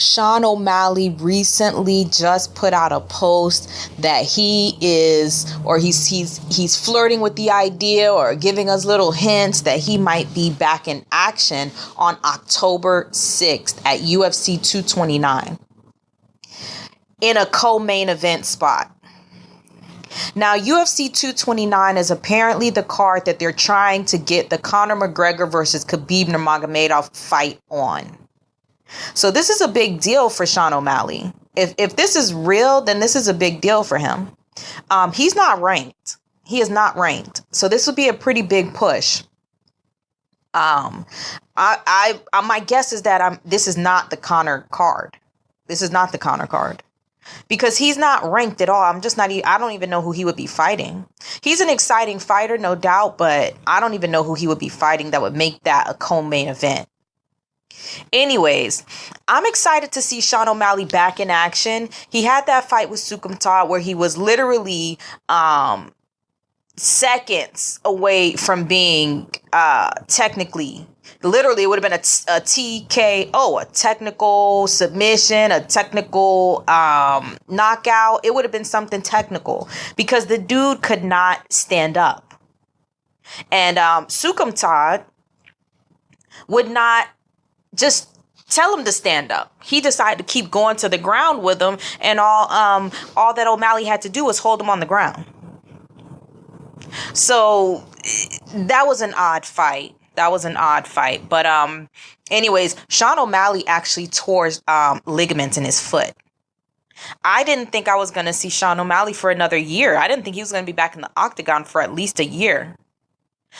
Sean O'Malley recently just put out a post that he's flirting with the idea or giving us little hints that he might be back in action on October 6th at UFC 229 in a co-main event spot. Now, UFC 229 is apparently the card that they're trying to get the Conor McGregor versus Khabib Nurmagomedov fight on. So this is a big deal for Sean O'Malley. If this is real, then this is a big deal for him. He's not ranked. He is not ranked. So this would be a pretty big push. My guess is that this is not the Conor card. This is not the Conor card. Because he's not ranked at all. I don't even know who he would be fighting. He's an exciting fighter, no doubt, but I don't even know who he would be fighting that would make that a co-main event. Anyways, I'm excited to see Sean O'Malley back in action. He had that fight with Sukumtar where he was literally seconds away from being technically, literally, it would have been a TKO, a technical submission, a technical knockout. It would have been something technical because the dude could not stand up. And Sukumtar would not just tell him to stand up. He decided to keep going to the ground with him, and all that O'Malley had to do was hold him on the ground. So that was an odd fight. But anyways, Sean O'Malley actually tore ligaments in his foot. I didn't think I was going to see Sean O'Malley for another year. I didn't think he was going to be back in the octagon for at least a year.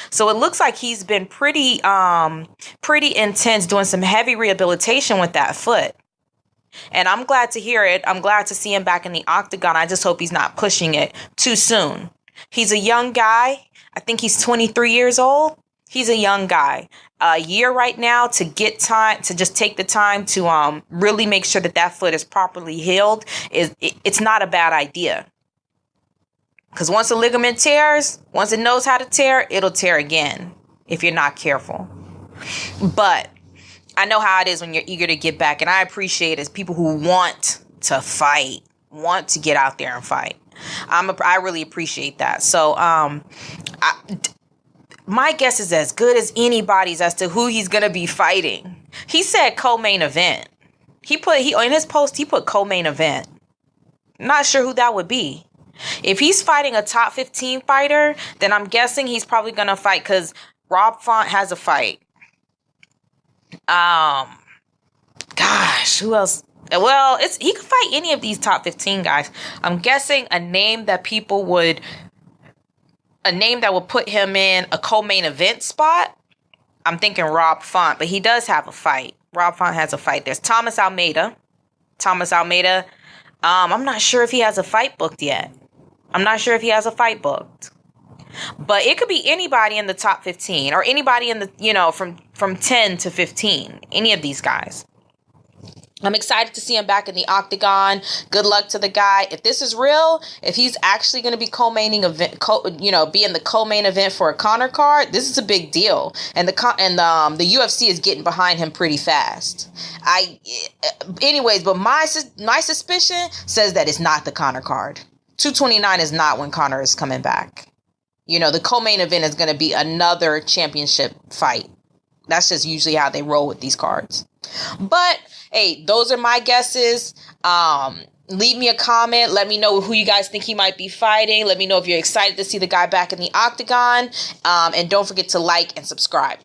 So it looks like he's been pretty intense, doing some heavy rehabilitation with that foot. And I'm glad to hear it. I'm glad to see him back in the octagon. I just hope he's not pushing it too soon. He's a young guy. I think he's 23 years old. He's a young guy. A year right now to get time, to just take the time to really make sure that foot is properly healed. It's not a bad idea. Because once a ligament tears, once it knows how to tear, it'll tear again if you're not careful. But I know how it is when you're eager to get back. And I appreciate it as people who want to fight, want to get out there and fight. I really appreciate that. So my guess is as good as anybody's as to who he's going to be fighting. He said co-main event. In his post, he put co-main event. Not sure who that would be. If he's fighting a top 15 fighter, then I'm guessing he's probably going to fight because Rob Font has a fight. Who else? Well, he could fight any of these top 15 guys. I'm guessing a name that would put him in a co-main event spot. I'm thinking Rob Font, but he does have a fight. Rob Font has a fight. There's Thomas Almeida. I'm not sure if he has a fight booked yet. But it could be anybody in the top 15 or anybody in the, from 10 to 15, any of these guys. I'm excited to see him back in the octagon. Good luck to the guy. If this is real, if he's actually going to be be in the co-main event for a Conor card, this is a big deal. And the UFC is getting behind him pretty fast. But my suspicion says that it's not the Conor card. 229 is not when Conor is coming back. The co-main event is going to be another championship fight. That's just usually how they roll with these cards. But hey, those are my guesses. Leave me a comment. Let me know who you guys think he might be fighting. Let me know if you're excited to see the guy back in the octagon. And don't forget to like and subscribe.